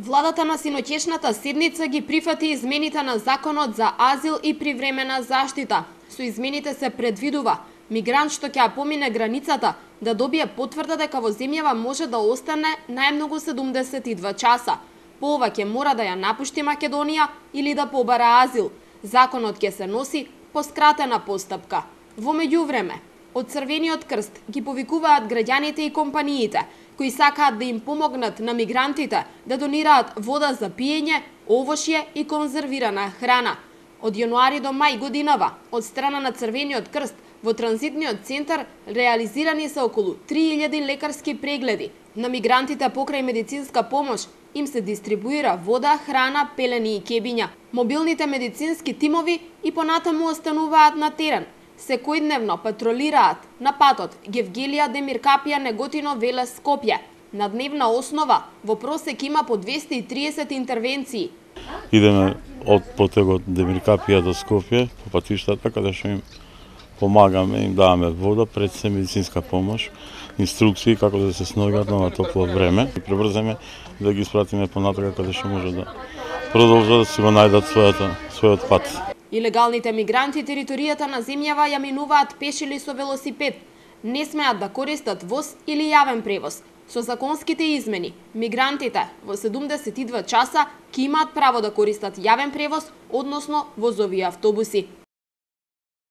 Владата на синоќешната седница ги прифати измените на Законот за азил и привремена заштита. Со измените се предвидува мигрант што ќе ја помине границата да добие потврда дека во земјава може да остане најмногу 72 часа. По ова ќе мора да ја напушти Македонија или да побара азил. Законот ќе се носи по скратена постапка. Во меѓувреме, од Црвениот крст ги повикуваат граѓаните и компаниите кои сакаат да им помогнат на мигрантите да донираат вода за пиење, овошје и конзервирана храна. Од јануари до мај годинава, од страна на Црвениот крст, во транзитниот центар реализирани се околу 3000 лекарски прегледи. На мигрантите покрај медицинска помош им се дистрибуира вода, храна, пелени и кебиња. Мобилните медицински тимови и понатаму остануваат на терен. Секојдневно патролираат на патот Гевгелија, Демиркапија, Неготино, Велес, Скопје. На дневна основа во просек има по 230 интервенции. Идеме од потегот Демиркапија до Скопје по патиштата каде што им помагаме, им даваме вода, пред се медицинска помош, инструкции како да се сногат на топло време и пребрзаме да ги спратиме понатака каде што може да продолжат да си го најдат својот пат. Илегалните мигранти територијата на земјава ја минуваат пеш или со велосипед. Не смеат да користат воз или јавен превоз. Со законските измени, мигрантите во 72 часа ќе имаат право да користат јавен превоз, односно возови автобуси.